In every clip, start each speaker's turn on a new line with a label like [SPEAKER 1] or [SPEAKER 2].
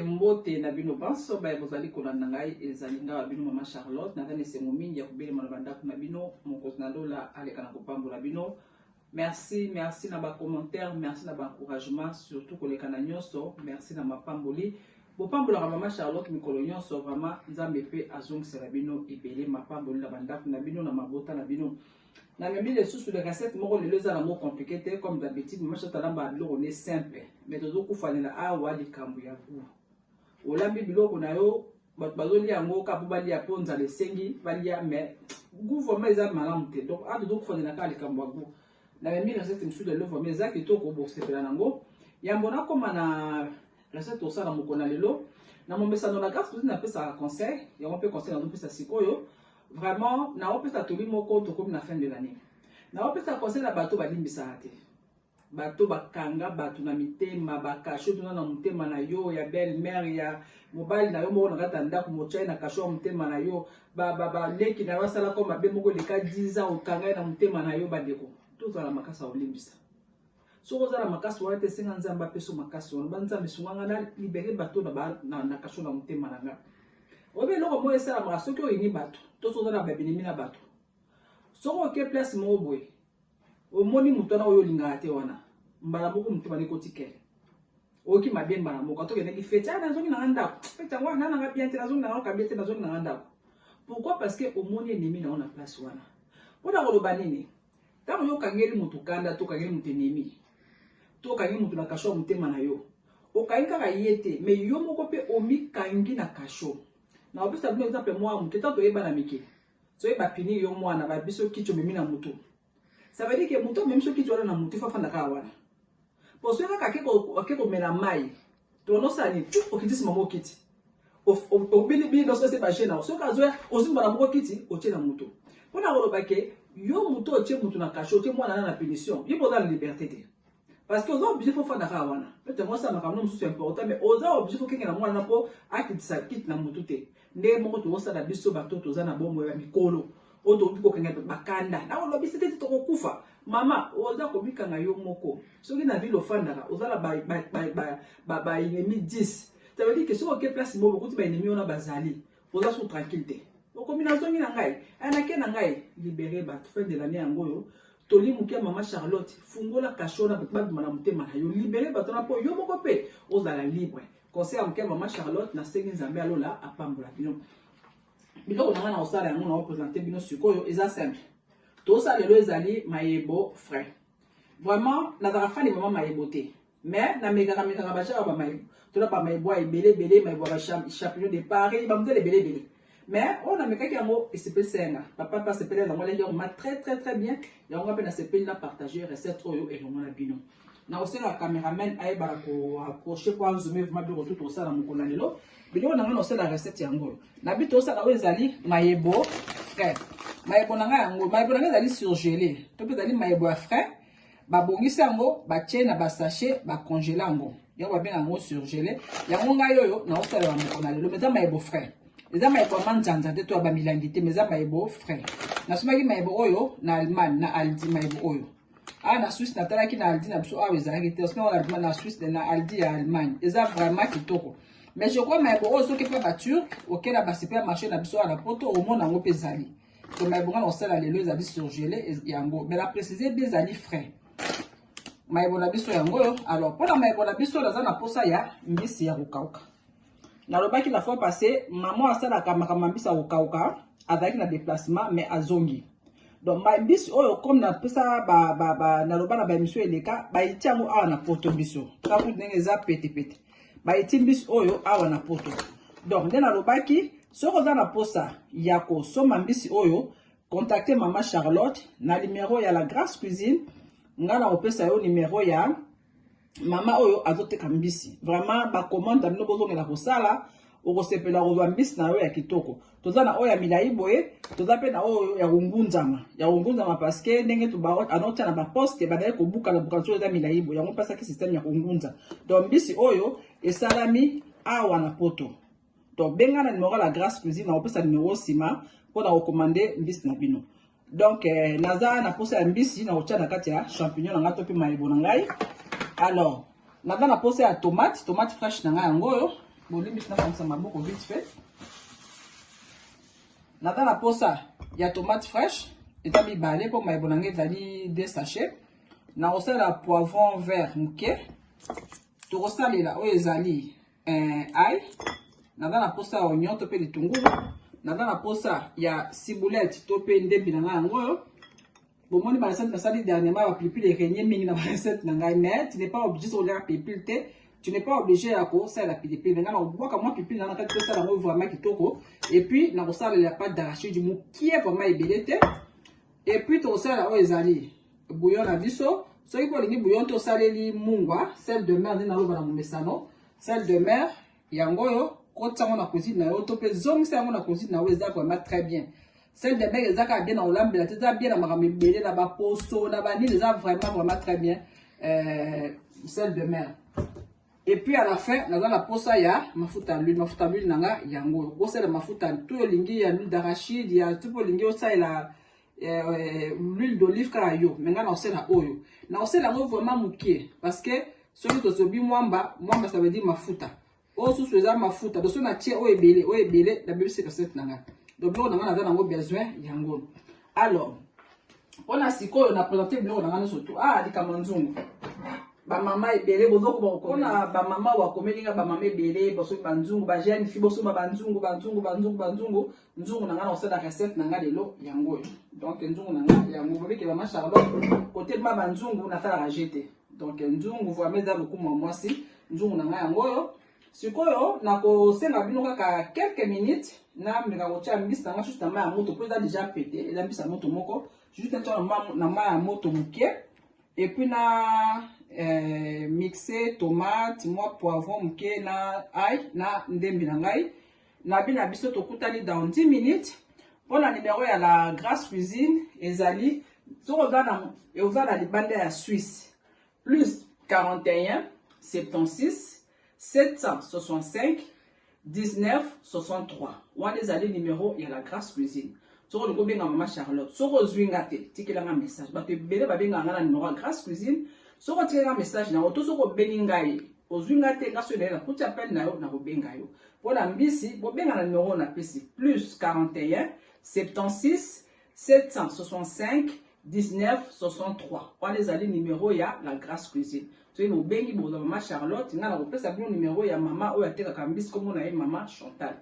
[SPEAKER 1] Mbote na bino banso ba bozali kolanda ngai ezali nga bino mama Charlotte na tane sengo mingi ya kubele mana bandako na bino mokozi na lola aleka na kopambola bino. Merci na ba commentaire, merci na ba encouragement, surtout koleka na nyonso, merci na mapamboli. Bopambola ka mama Charlotte mikolo nyonso vraiment nzambe pe azongisela bino ebele mapamboli na bandako na bino na mabota na bino. Na même les sous de recette moko le leza lango compliqué comme d'habitude mama Charlotte lamba biloko ne simple mais tozo kufanela awa likambo ya goût. Olambi biloko na yo bazoli yango kapo bali ya ponza le sengi bali ya mais goût vraiment eza malamu te donc a tozo kufanela ka likambo ya goût. Na même recette msu de l'oeuf mais za kitoko bosepela nango yambona koma na recette osala mokona lelo na mombesano na grâce na pesa conseil ya on peut conseil na pesa sikoyo vraiment na opesa toli moko to comme na fin de l'année na opesa conseil na bato balimbisa te bato bakanga bato na mitema bakasho tuna na mutema na yo ya belle mère ya mobile na yo moko na kata ndako mochai na kasho mutema na yo ba leki na wasala ko mabe moko leka 10 ans okanga na mutema na yo bandeko to za la makasa olimbisa soko za la makasa wa te singa nzamba peso makasa wa banza misunganga na libere bato na kasho na mutema na nga obe loko mo esala makasa ko yini bato to so za na babini na bato soko ke place mo boy omoni mutana oyo linga te wana mbala moko mutema ni kotikele oki mabien mbala moko to kene ki feta na zongi na ndako feta wana na bien te na zongi na kabie te na zongi na ndako pourquoi parce que omoni ennemi na ona place wana pona ko loba nini tango yo kangeli mutu kanda to kangeli mutu ennemi to kangeli mutu na kasho mutema na yo okainga ka yete mais yo moko pe omi kangi na kasho na opesa bino exemple moi mutu tato yeba na mike so yeba pini yo mwana ba biso kicho mimi na mutu. Ça veut dire que muto même ceux qui jouent dans mutu fa fanda ka wana. Parce que akeko mena mai. To no sani tu okiti mamo kiti. O bili no se ba jena. So ka zo ozimba na moko kiti o na mutu. Pona ko bake yo mutu o che mutu na kasho te mwana na punition. Yo boza la liberté te. Parce que ozo obligé fo fanda ka wana. Peut-être moi ça m'a quand même c'est important mais ozo obligé fo kenge na mwana po akiti sa kiti na mutu te. Nde moko to osa na biso bato to za na bombo ya mikolo. Oto biko kanga bakanda na olobi c'était to kokufa mama oza ko bikanga yo moko soki na ville ofandaka ozala ba ennemi 10 ça veut dire que soki ke place mo beaucoup ba ennemi ona bazali oza sous tranquillité okomi na zongi na ngai ana ke na ngai libérer ba fin de l'année yango toli mukia mama Charlotte fungola kashona ba mana mutema na yo libérer ba tona po yo moko pe ozala libre conseil mukia mama Charlotte na sengi nzambe alola apambola bino biloko na wana osala yango na représenter bino sikoyo eza simple to sa lelo ezali mayebo frais vraiment na dara fani mama mayebo te mais na mega ba chaka ba mayebo to na ba mayebo ebele mayebo ba champignon de Paris ba mutele ebele mais on a meka ki yango esepelisa papa pa sepela yango leki ma très bien yango pe na sepeli na partager recette oyo elongo na bino na osala cameraman ayeba ko approcher kwa zoomer vraiment bien tout osala mokona lelo biloko nanga osala recette yango na bito osala oyo ezali mayebo frais mayebo nanga yango mayebo nanga ezali surgelé to pe ezali mayebo ya frais babongisi yango batie na ba sachet ba congeler yango yango babenga yango surgelé yango ngai oyo na osala mokona lelo mais mayebo frais eza mayebo manzanza te to ba milangi te mais mayebo frais na somaki mayebo oyo na Allemagne na Aldi mayebo oyo na Suisse na talaki na Aldi na biso awa ezalaki te osina wana na Suisse na Aldi ya Allemagne eza vraiment kitoko mais je crois mayebo oyo soki pa ba turc okela ba super marché na biso ala poto au monde yango pe ezali donc mayebo ngana osala lelo ezali surgelé yango mais la préciser bien ezali frais mayebo na biso yango oyo alors pour la mayebo na biso naza na posa ya mbisi ya kokauka na lobaki la fois passée maman asalaka makambo mbisi ya kokauka avec na déplacement mais azongi donc mbisi oyo comme na pesa na loba na ba émission eleka ba iti yango awa na poto biso taku ndenge za pete ba iti mbisi oyo awa na poto donc nde na lobaki soko za na posa ya ko soma mbisi oyo contacter maman Charlotte na numéro ya la Grâce Cuisine ngana opesa yo numéro ya mama oyo azoteka mbisi vraiment ba commande bino bozongela kosala okosepela kozwa mbisi na yo ya kitoko toza na oyo ya milai boye toza pe na oyo ya ngunzama parce que ndenge to ba anotia na ba poste ba ko buka na buka so za milai boye yango pasa ki système ya ngunza donc mbisi oyo esalami awa na poto donc benga na numéro la Grâce Cuisine na opesa numéro sima pour na recommander mbisi na bino Donc naza na posa ya mbisi na ocha na kati ya champignon na ngato pe mayibo na ngai. Alors naza na posa ya tomate fraîche na ngai yango yo bolimbi na kanisa maboko vite fait. Naza na posa ya tomate fraîche eta mibale po mayibo na ngai ezali 2 sachets. Na osala poivron vert muke. To kosalela oyo ezali ail. Naza na posa ya oignon to pe litungulu. Naza na posa ya ciboulette to pe ndembi na ngai yango yo. Bomoni ba recette nasali dernièrement ba pilipili erenye mingi na ba recette na ngai, mais tu n'es pas obligé de regarder pilipili te. Tu n'es pas obligé ya ko sala la pilipili. Nga na obwaka mwa pilipili na kati to sala ngo vraiment kitoko. Et puis na ko sala la pâte d'arachide mu qui est vraiment ebele te. Et puis to sala o ezali bouillon na biso. Soki po lingi bouillon to saleli mungwa, sel de mer na loba na momesano. Sel de mer yango yo quand on a cuisine na yo to pe zong ça on a cuisine na yo ça vraiment très bien. Celle de mer ezaka bien na olambe la teta bien na makambe belé na ba poso na ba ni les a vraiment très bien celle de mer. Et puis à la fin na la posa ya mafuta l'huile nanga yango ko sel mafuta to lingi ya l'huile d'arachide ya to lingi o sa la l'huile d'olive ka yo menga na osela oyo na osela ngo vraiment mukie parce que celui to sobi mwamba ça veut dire mafuta. O sous eza mafuta do so na tie o ebele la bébé c'est recette nanga. Donc on a besoin yango. Alors on a siko on a présenté biloko nanga surtout di kamanzungu. Ba mama ebele bozoko ba ko na ba mama wa komelinga ba mama ebele boso banzungu ba jeune fi boso ba banzungu nzungu nanga na osala recette nanga lelo yango. Donc nzungu nanga yango bobe ke ba ma Charlotte côté ma banzungu na fala rajete. Donc nzungu voit meza beaucoup moi si nzungu nanga yango yo. Sikoyo na ko senga bino kaka quelques minutes na meka ko tia mbisi nanga juste na ma ya moto po eza déjà pété eza mbisi ya moto moko juste na ma ya moto muke et puis na mixer tomate moi poivron muke na ail na ndembi na ngai na bina biso to kutani dans 10 minutes. Pour la numéro ya la Grasse Cuisine ezali so regarde et oza libanda ya Suisse plus 41 76 765 19 63. Wana ezali numéro ya la Grasse Cuisine. Soko ngo benga mama Charlotte. Soko zwinga te tikela nga message. Ba te bele ba benga nga na numéro ya Grasse Cuisine. Soko tikela nga message na oto soko beninga ye. Ozwinga te nga so na kuti appel na yo na ko benga yo. Pona mbisi bo benga na numéro na pesi plus 41 76 765 19 63. Wana ezali numéro ya la Grasse Cuisine. Tu es bengi boza mama Charlotte nga na kopesa bino numéro ya mama oyo ateka mbisi comme on a mama Chantal.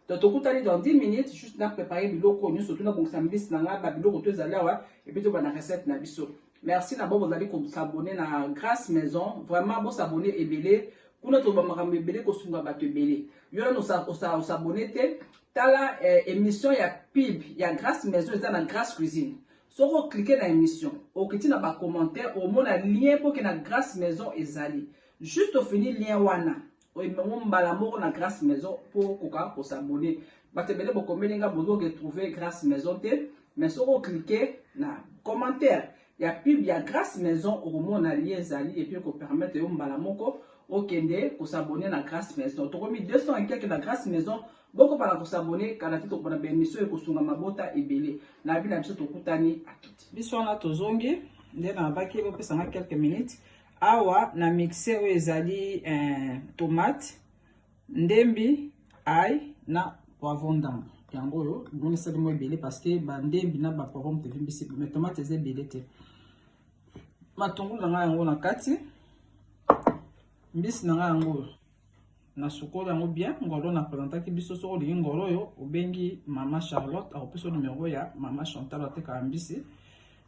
[SPEAKER 1] Donc to kutali dans 10 minutes juste na préparer biloko nyo surtout na bongisa mbisi na nga ba biloko to ezali awa et puis to ba na recette na biso. Merci na bo bozali ko s'abonner na Grasse Maison, vraiment bo s'abonner ebele kuna to ba makambe ebele ko sunga bato ebele. Yo no s'abonner te tala émission ya pub ya Grasse Maison eza na Grasse Cuisine. So vous cliquez dans l'émission, au cliquez dans les commentaires, au moins le lien pour que la Grasse Maison ezali. Juste au fini lien wana, au même balamour na Grasse Maison pour s'abonner. Batebele boko melinga bozo que trouver Grasse Maison te, mais so vous cliquez dans commentaire, il y a pub il y a Grasse Maison au moins le lien ezali et puis qu'on permette au balamoko au kende pour s'abonner na Grasse Maison. Tu remis 200 et quelques na Grasse Maison. Boko para ko s'abonner kana tito pona be émission e ko sunga mabota ebele na bina biso to kutani atuti biso na tozongi nde na baki bo pesa na quelques minutes awa na mixer o ezali tomate ndembi ail na poivron ndanga yango yo ndone sali mo ebele parce que ba ndembi na ba poivron te vimbisi mais tomate eze ebele te matungulu na yango na kati mbisi na yango na sukolo yango bien ngolo na présentaki biso soko lingi ngolo yo obengi mama Charlotte a peso numéro ya mama Chantal ateka mbisi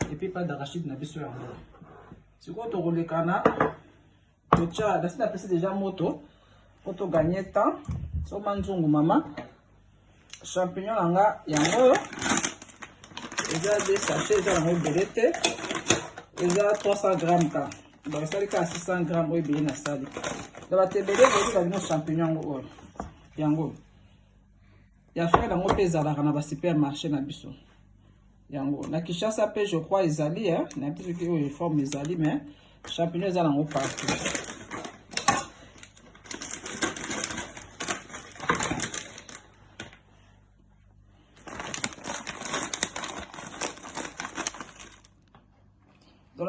[SPEAKER 1] et puis pas d'arachide na biso yango siko to kolekana to cha da sina pesi déjà moto pour gagner temps so manzungu mama champignon nanga yango eza des sachets eza yango belete eza 300 grammes ka donc ça ka 600 grammes oyo bien na sali. Dans la télé, vous avez des champignons. Yango. Ya frère dango pesa la na ba supermarché na biso. Yango. Na Kinshasa pe je crois ezali na petit que forme ezali mais champignons ezala ngo partout.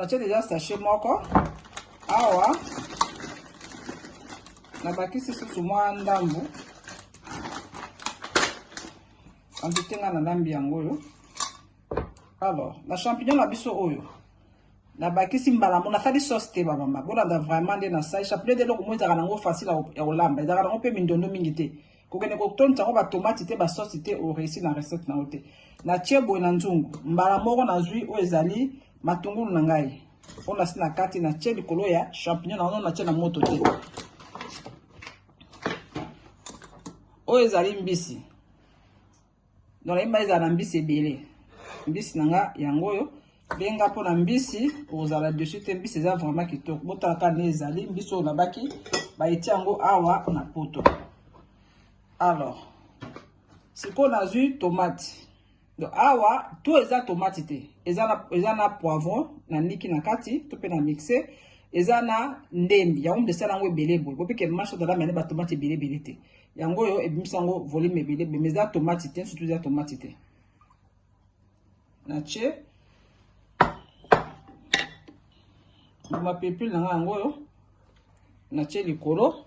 [SPEAKER 1] natie déjà sachet moko awa na bakisi susu mwa ndambu quantité nga na lambi yango oyo. Alors na champignon na biso oyo na bakisi mbala mo na sali sauce te bamama bolanda vraiment nde na sai chapelet de loko mo ezaka nango facile ya kolamba ezaka nango mpe mindondo mingi te kokende kotonisa yango batomati te basauce te oreussi na recette nango te na tie boye na nzungu mbala moko nazwi oyo ezali matungulu na ngai oyo nasi na kati na tie likolo ya champignon nango na tie na moto te oyo ezali mbisi donc nayeba ezala na mbisi ebele mbisi na nga yango oyo benga mpona mbisi ozala dessus te mbisi eza vraiment kitoko botala kaka nde ezali mbisi oyo nabaki bayetie yango awa na poto. Alors sikoyo nazwi tomate donc awa tout eza tomate te eza na poivron na niki na kati to mpe na mixe eza na ndembi yango mpe esala yango ebele boye bopike marche ozala mene batomate ebele te yango oyo ebimisi yango volume ebele boye mais eza tomate te surtout eza tomate te na tie ma pepule na nga yango oyo na tie likolo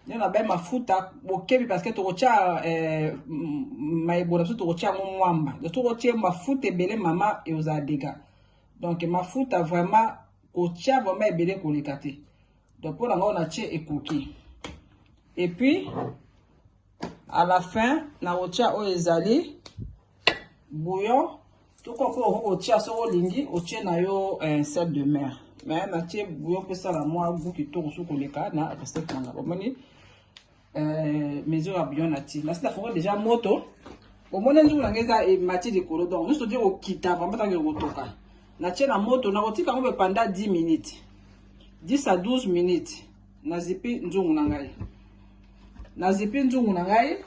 [SPEAKER 1] nde na baye mafuta bokebi parce que tokotia mayebola biso tokotia yango mwamba donc tokotie mafuta ebele mama eozala dega donc mafuta vraiment kotia vraiment ebele koleka te donc mpo na nga oyo na tie ekoki et puis à la fin na kotia oyo ezali bouillon toko mpo okotia soko olingi otie na yo sel de mer mais na tie bouillon mpo esala mwa goût kitoko soki koleka na recette nanga bomoni mesure ya bouillon na tie nasi nafongo déjà moto bomoni nzungu nanga eza emati likolo donc nyonso tie kokita vraiment tanke kotoka na tie na moto na kotika yango mpe pendant 10 minutes 10 à 12 minutes nazipi nzungu na ngai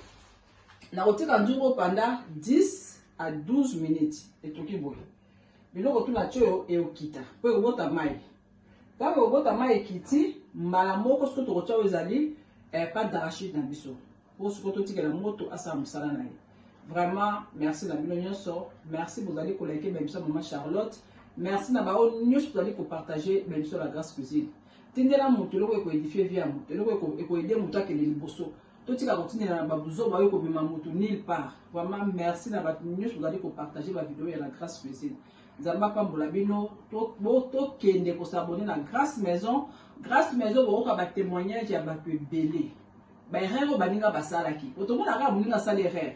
[SPEAKER 1] na kotika nzungu pendant 10 à 12 minutes etoki boye biloko tuna tie oyo eokita mpo ekobota mai ntango ekobota mai ekiti mbala moko soki tokotia oyo ezali pas d'arachide na biso mpo soki totikela moto asala mosala na ye. Vraiment merci na bino nyonso, merci bozali kolike bebiso mama Charlotte, merci na bao nyonso bozali kopartager bebiso la Grâce Cuisine tindela moto eloko ekoedifie vie ya moto eloko ekoede moto akende liboso totika kotindela na babuzo bayo kobima moto nulle part. Vraiment merci na bato nyonso bozali kopartager ba vidéo ya la Grâce Cuisine. Nzamba pambola bino to kende ko s'abonner na Grâce Maison bokoka ba témoignage ya bato ebele ba erreur baninga basalaki otomona ka muninga sala erreur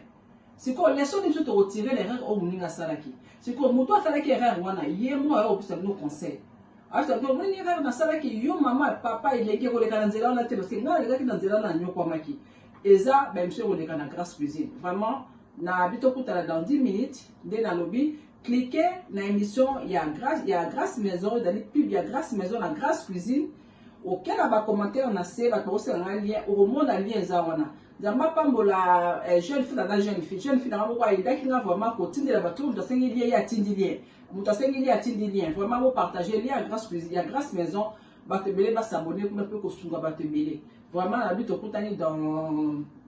[SPEAKER 1] siko leso ni to retirer l'erreur au muninga salaki siko moto asalaki erreur wana ye mo ayo opisa no conseil asa to muninga erreur na salaki yo mama papa ileke ko leka nzela na te parce que ngala leka nzela na nyoko maki eza ba monsieur ko leka na Grâce Cuisine. Vraiment na bito kutala dans 10 minutes dès na lobby cliquez na émission ya Grâce Maison dans pub ya Grâce Maison na Grâce Cuisine auquel ba commentaire na se ba to se na lien au monde lien za wana Zamba pambola jeune fille na jeune fille na moko aida kinga vraiment ko tindela bato mutasengi lien ya tindilien mutasengi lien ya tindilien vraiment mo partager lien Grâce Cuisine ya Grâce Maison bato belé ba s'abonner pour peu ko sunga bato belé vraiment na bito kutani dans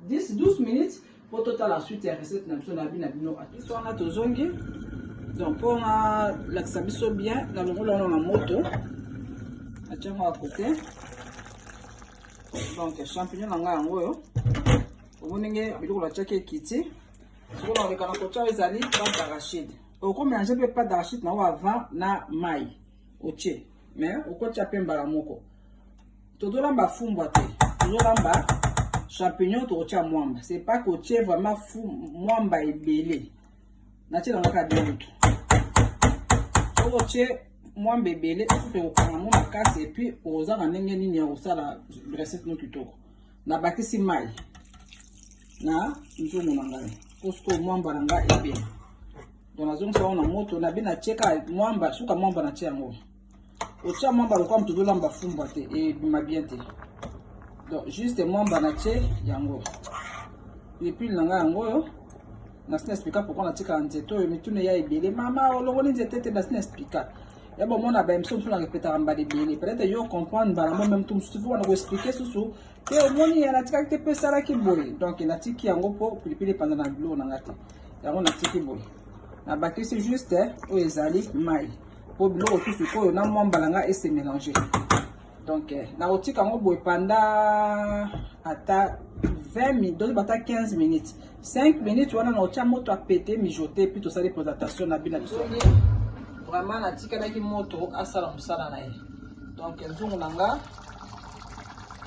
[SPEAKER 1] 10-12 minutes pour total la suite ya recette na biso na bino atiso na tozongi. Donc pour la sabiso bien dans le rouleau na moto atiamo à côté. Donc champignon nanga yango yo oboninge biloko la tchake kiti soko na lekana kocha ezali pâte d'arachide oko mélanger pe pâte d'arachide na avant na mai otie mais okotia pe mbala moko tozolamba fumbwa te tozolamba champignon tokotia mwamba c'est pas que otie vraiment mwamba ebele natie na ngaka bien tout okotie mwamba ebele pe okanga mo makasi et puis ozanga ndenge nini ya kosala recette no kitoko na bakisi mai na nzungu na ngai posko mwamba na ngai ebe donc nazongi sa na moto na bina cheka mwamba suka mwamba na tia yango otia mwamba lokwa mtu dolamba fumba te e bima bien te donc juste mwamba na tie yango et puis na ngai yango yo na sina explica pourquoi na tika nzeto yo mitune ya ebele mama olongo ni nzete te na sina explica ya bon mon abem so mpona répéter en bas de belé peut-être yo comprendre ba moi même tout souvent on va expliquer sous que au moins il y a la tika te pesa la ki boy donc na tiki yango po pilipili pendant na glo na ngati yango na tiki boy na bakisi juste o ezali mai po biloko tusu koyo na mwa mbalanga et se mélanger. Donc na otika ngo boye pendant ata 20 minutes, donc bata 15 minutes. 5 minutes wana na otia moto a pété mijoter puis to sali présentation na bina biso. Vraiment na tika na ki moto asala musala na ye. Donc nzungu nanga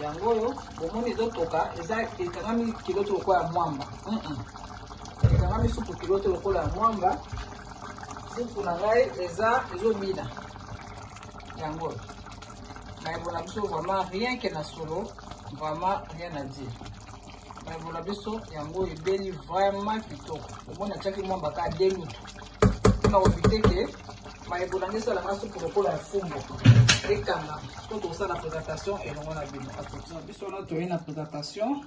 [SPEAKER 1] yango yo bomoni ezotoka eza ekangami kiloto lokola ya mwamba. Ekangami supu kiloto lokola ya mwamba. Supu na ngai ezobina yango. Mais bon, vraiment rien que na solo, vraiment rien à dire. Mais bon, abiso yango ebeli vraiment kitoko. Bon na chaki mwamba ka 2 minutes. Na obité que mais bon na sala ngaso pour kola ya fumbo. Ekanga. Pour ça la présentation et on a bien. Attention, biso na to na présentation.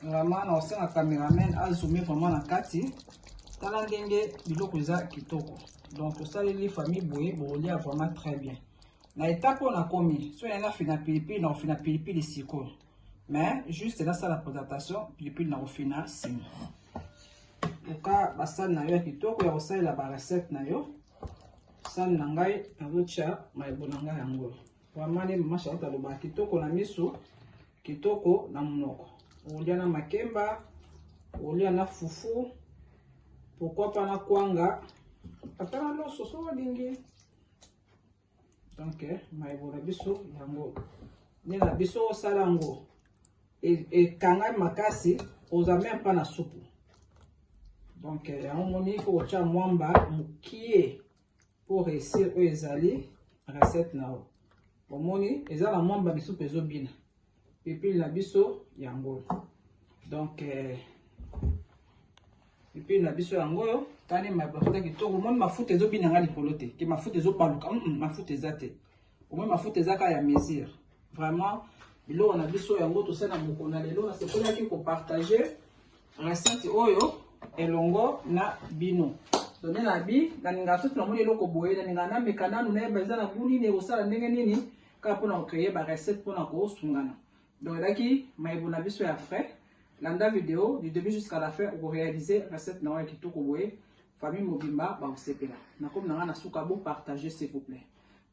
[SPEAKER 1] Vraiment na osenga cameraman a zoomer vraiment na kati. Tala ndenge biloko eza kitoko. Donc tout ça les familles boye bolia vraiment très bien. Na étape on a commis, soit il y a fina pilipili, na fina pilipili siko. Mais juste là ça la présentation, pilipili na fina sim. Oka basal na yo kitoko ya osala ba recette na yo. Sal na ngai azocha maibonanga yango. Vraiment les mama Charlotte aloba kitoko na miso, kitoko na munoko. Olia na makemba, olia na fufu. Pourquoi pas na kwanga? Atala lo soso dingi. Donc maibona biso yango ni na biso salango et kanga makasi oza même pas na soupe. Donc yango moni faut cha mwamba mukie pour réussir ezali recette na o omoni ezala mwamba biso pezo bina pipili na biso yango. Donc pipili na biso yango tani mafuta kitoko mon mafuta ezobina nga likolo te ke mafuta ezopaluka mafuta ezate au moins mafuta ezaka ya mesure vraiment biloko na biso yango tosala mokona lelo na sekola ki ko partager recette oyo elongo na bino donné na bi na ninga tout na moni eloko boye na ninga na mekana na yeba eza na buni ne osala ndenge nini ka pona créer ba recette pona ko sungana. Donc laki maibona biso ya frais landa vidéo du début jusqu'à la fin pour réaliser recette na wa kitoko boye. Famille Mobimba, bah, c'est là. Na comme na na suka bo partager s'il vous plaît.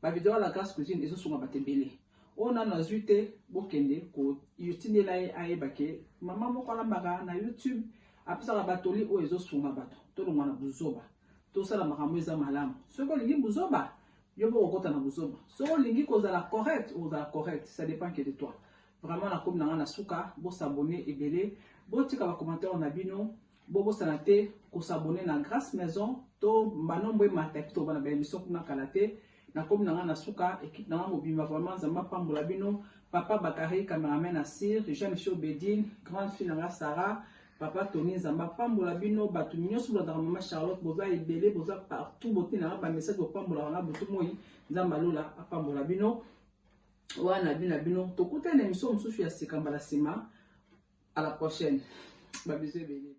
[SPEAKER 1] Ba vidéo la grâce cuisine ezo sunga batebele. On a na zute bo kende ko yutine la ai bake. Maman moko la mbaga na YouTube apesa la batoli o ezo sunga bato. To lo mwana buzoba. To sala makambo eza malamu. Soko lingi buzoba, yo bo okota na buzoba. Soko lingi ko za la correct ou za la correct, ça dépend que de toi. Vraiment na comme na suka bo s'abonner ebele, bo tika ba commentaire na bino. Bobo sanate ko s'abonner na Grâce Maison to manombo mataki to bana ba émission kuna kalate na comme na suka équipe na Mobimba vraiment zamba pambola bino papa Bakari cameraman Assir Jean-Michel Bedine grande fille na Sarah papa Tony zamba pambola bino batu nyonso ba mama Charlotte boza ebele boza partout boté na ba message ko pambola na botu moi nzamba lola pambola bino wana bino to kuta na émission mususu ya sikamba la sima à la prochaine babise bele.